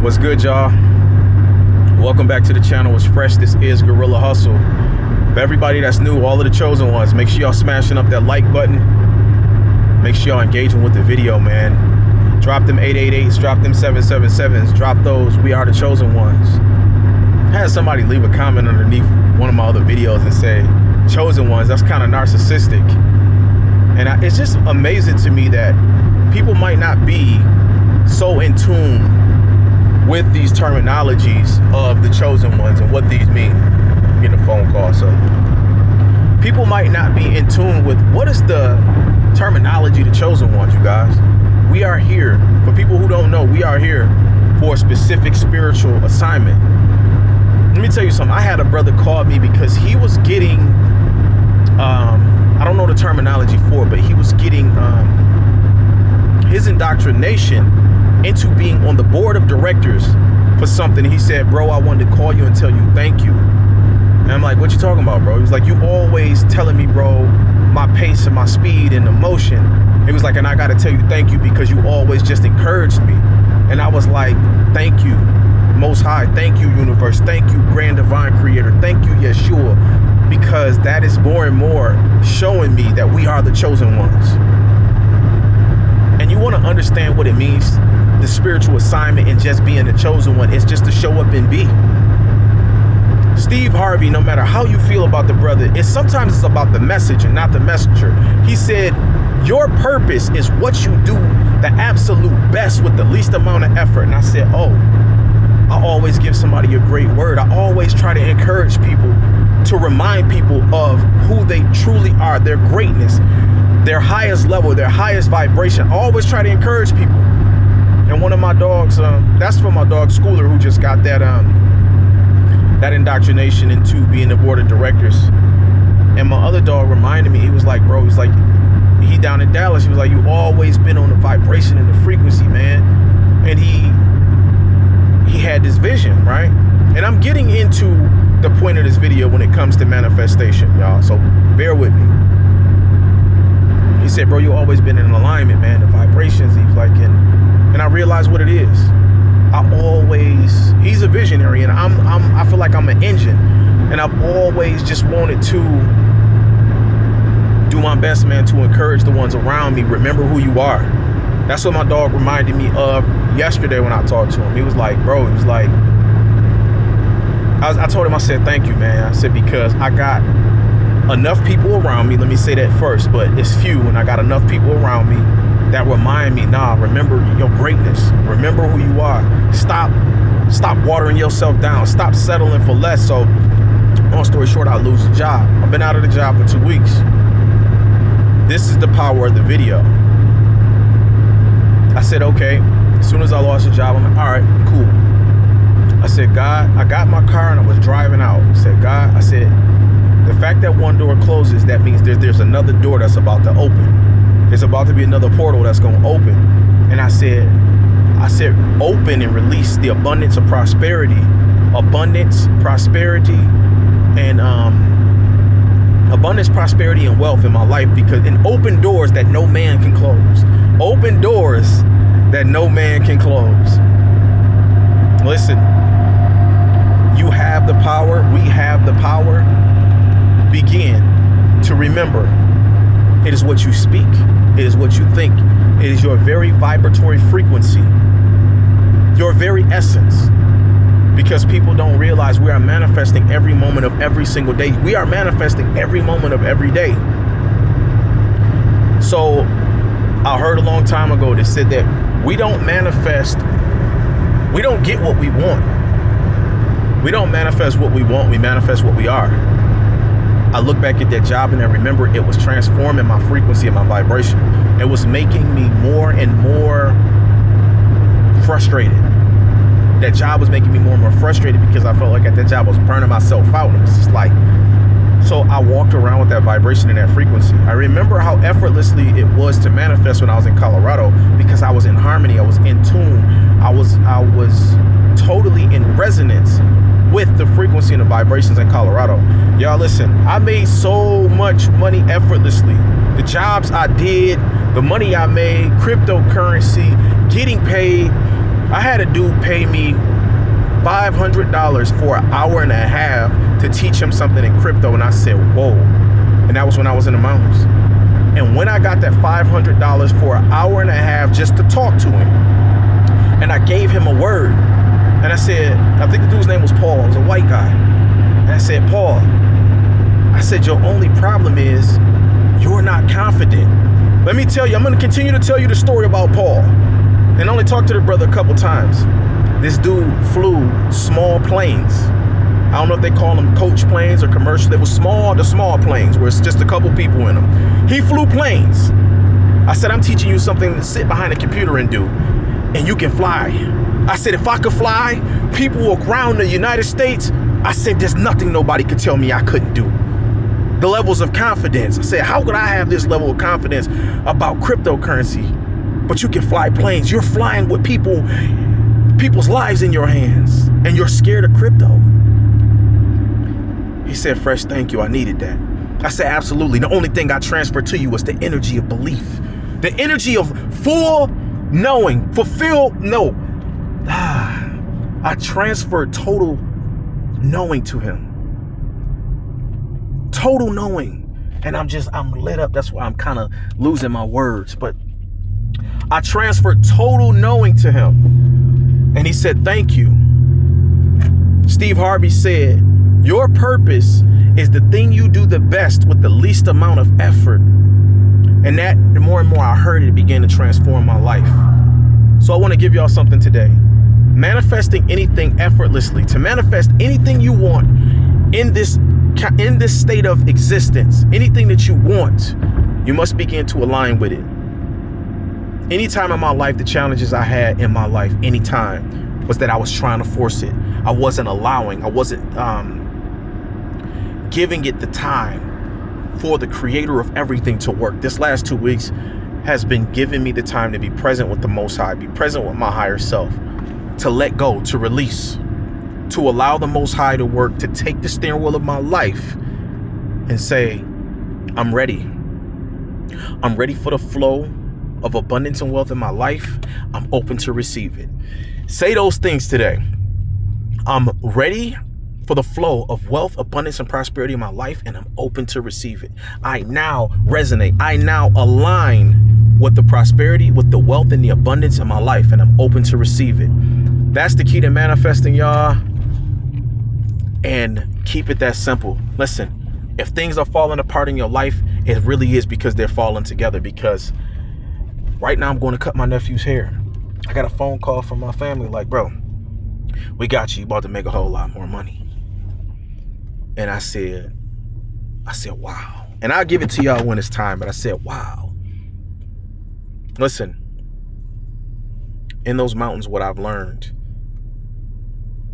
What's good, y'all? Welcome back to the channel. It's fresh. This is Gorilla Hustle. For everybody that's new, all of the chosen ones, make sure y'all smashing up that like button. Make sure y'all engaging with the video, man. Drop them 888s, drop them 777s, drop those. We are the chosen ones. I had somebody leave a comment underneath one of my other videos and say, chosen ones, that's kind of narcissistic. And it's just amazing to me that people might not be so in tune with these terminologies of the chosen ones and what these mean. I'm getting a phone call, so people might not be in tune with what is the terminology, the chosen ones, you guys. We are here, for people who don't know, we are here for a specific spiritual assignment. Let me tell you something. I had a brother call me because he was getting, I don't know the terminology for it, but he was getting his indoctrination into being on the board of directors for something. He said, bro, I wanted to call you and tell you thank you. And I'm like, what you talking about, bro? He was like, you always telling me, bro, my pace and my speed and emotion. He was like, and I got to tell you thank you because you always just encouraged me. And I was like, thank you, Most High. Thank you, universe. Thank you, grand divine creator. Thank you, Yeshua, because that is more and more showing me that we are the chosen ones. And you want to understand what it means, the spiritual assignment and just being the chosen one. It's just to show up and be. Steve Harvey, no matter how you feel about the brother, sometimes it's about the message and not the messenger. He said, your purpose is what you do the absolute best with the least amount of effort. And I said, oh, I always give somebody a great word. I always try to encourage people, to remind people of who they truly are, their greatness, their highest level, their highest vibration. I always try to encourage people. And one of my dogs, that's for my dog Schooler, who just got that that indoctrination into being the board of directors. And my other dog reminded me, he was like, bro, he's like, he down in Dallas, he was like, you always been on the vibration and the frequency, man. And he had this vision, right? And I'm getting into the point of this video when it comes to manifestation, y'all, so bear with me. He said, bro, you always been in alignment, man, the vibrations. He was like, and I realized what it is. He's a visionary, and I feel like I'm an engine, and I've always just wanted to do my best, man, to encourage the ones around me. Remember who you are. That's what my dog reminded me of yesterday when I talked to him. He was like, bro, he was like, I told him, I said, thank you, man. I said, because I got enough people around me. Let me say that first, but it's few, and I got enough people around me that remind me, nah, remember your greatness. Remember who you are. Stop watering yourself down. Stop settling for less. So, long story short, I lose the job. I've been out of the job for 2 weeks. This is the power of the video. I said, okay. As soon as I lost the job, I'm like, all right, cool. I said, God, I got my car and I was driving out. I said, God, I said, the fact that one door closes, that means there's another door that's about to open. There's about to be another portal that's going to open. And I said, open and release the abundance of prosperity. Abundance, prosperity, and abundance, prosperity, and wealth in my life, because in open doors that no man can close. Open doors that no man can close. Listen, you have the power. We have the power. Begin to remember, it is what you speak. It is what you think. It is your very vibratory frequency, your very essence. Because people don't realize we are manifesting every moment of every single day. We are manifesting every moment of every day. So I heard a long time ago that said that we don't manifest, we don't get what we want. We don't manifest what we want, we manifest what we are. I look back at that job and I remember it was transforming my frequency and my vibration. It was making me more and more frustrated. That job was making me more and more frustrated because I felt like at that job I was burning myself out. And it's just like, so I walked around with that vibration and that frequency. I remember how effortlessly it was to manifest when I was in Colorado, because I was in harmony, I was in tune, I was totally in resonance with the frequency and the vibrations in Colorado. Y'all listen, I made so much money effortlessly. The jobs I did, the money I made, cryptocurrency, getting paid, I had a dude pay me $500 for an hour and a half to teach him something in crypto. And I said, whoa. And that was when I was in the mountains. And when I got that $500 for an hour and a half just to talk to him, and I gave him a word, and I said, I think the dude's name was Paul. It was a white guy. And I said, Paul, I said, your only problem is you're not confident. Let me tell you, I'm going to continue to tell you the story about Paul. And only talked to the brother a couple times. This dude flew small planes. I don't know if they call them coach planes or commercial. They were the small planes where it's just a couple people in them. He flew planes. I said, I'm teaching you something to sit behind a computer and do, and you can fly. I said, if I could fly, people around the United States, I said, there's nothing nobody could tell me I couldn't do. The levels of confidence. I said, how could I have this level of confidence about cryptocurrency? But you can fly planes. You're flying with people's lives in your hands, and you're scared of crypto. He said, Fresh, thank you. I needed that. I said, absolutely. The only thing I transferred to you was the energy of belief, the energy of full knowing, fulfilled no. I transferred total knowing to him. Total knowing. And I'm lit up. That's why I'm kind of losing my words. But I transferred total knowing to him. And he said, thank you. Steve Harvey said, your purpose is the thing you do the best with the least amount of effort. And that, the more and more I heard it, it began to transform my life. So I want to give y'all something today. Manifesting anything effortlessly, to manifest anything you want in this state of existence, anything that you want, you must begin to align with it. Anytime in my life, the challenges I had in my life, anytime, was that I was trying to force it. I wasn't allowing, I wasn't giving it the time for the creator of everything to work. This last 2 weeks has been giving me the time to be present with the Most High, be present with my higher self, to let go, to release, to allow the Most High to work, to take the steering wheel of my life and say, I'm ready. I'm ready for the flow of abundance and wealth in my life. I'm open to receive it. Say those things today. I'm ready for the flow of wealth, abundance, and prosperity in my life, and I'm open to receive it. I now resonate. I now align with the prosperity, with the wealth, and the abundance in my life, and I'm open to receive it. That's the key to manifesting, y'all. And keep it that simple. Listen, if things are falling apart in your life, it really is because they're falling together. Because right now I'm going to cut my nephew's hair. I got a phone call from my family like, bro, we got you. You about to make a whole lot more money. And I said, wow. And I'll give it to y'all when it's time. But I said, wow. Listen, in those mountains, what I've learned,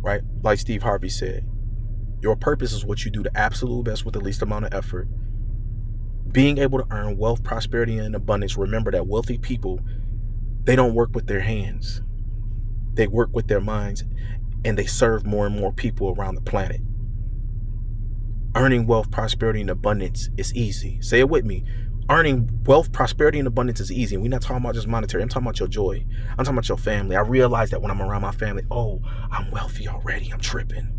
right? Like Steve Harvey said, your purpose is what you do the absolute best with the least amount of effort. Being able to earn wealth, prosperity, and abundance. Remember that wealthy people, they don't work with their hands. They work with their minds, and they serve more and more people around the planet. Earning wealth, prosperity, and abundance is easy. Say it with me. Earning wealth, prosperity, and abundance is easy. And we're not talking about just monetary. I'm talking about your joy. I'm talking about your family. I realize that when I'm around my family, oh, I'm wealthy already. I'm tripping.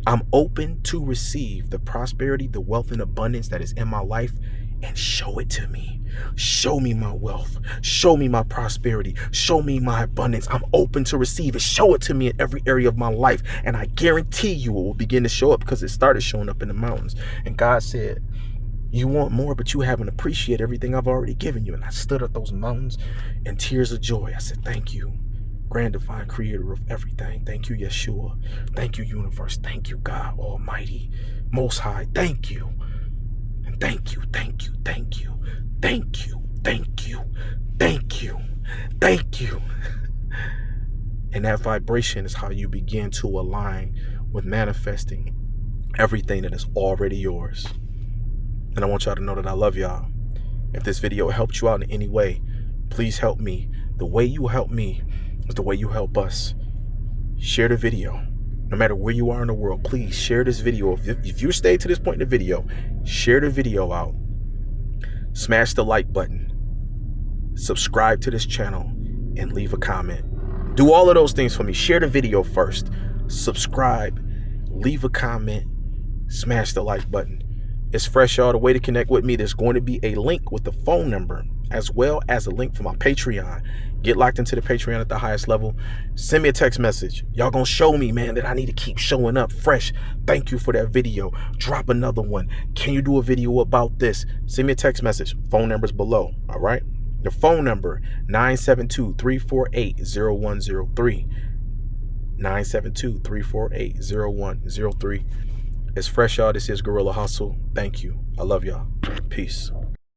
I'm open to receive the prosperity, the wealth, and abundance that is in my life, and show it to me. Show me my wealth. Show me my prosperity. Show me my abundance. I'm open to receive it. Show it to me in every area of my life. And I guarantee you it will begin to show up, because it started showing up in the mountains. And God said, you want more, but you haven't appreciated everything I've already given you. And I stood at those mountains in tears of joy. I said, thank you, grand divine creator of everything. Thank you, Yeshua. Thank you, universe. Thank you, God Almighty, Most High. Thank you. And thank you, thank you, thank you, thank you, thank you, thank you, thank you. And that vibration is how you begin to align with manifesting everything that is already yours. And I want y'all to know that I love y'all. If this video helped you out in any way, please help me. The way you help me is the way you help us. Share the video. No matter where you are in the world, please share this video. If you stayed to this point in the video, share the video out. Smash the like button, subscribe to this channel, and leave a comment. Do all of those things for me. Share the video first, subscribe, leave a comment, smash the like button. It's Fresh, y'all. The way to connect with me, there's going to be a link with the phone number as well as a link for my Patreon. Get locked into the Patreon at the highest level. Send me a text message. Y'all gonna show me, man, that I need to keep showing up. Fresh, thank you for that video. Drop another one. Can you do a video about this? Send me a text message. Phone number's below, all right? The phone number, 972-348-0103. 972-348-0103. It's Fresh, y'all. This is Gorilla Hustle. Thank you. I love y'all. Peace.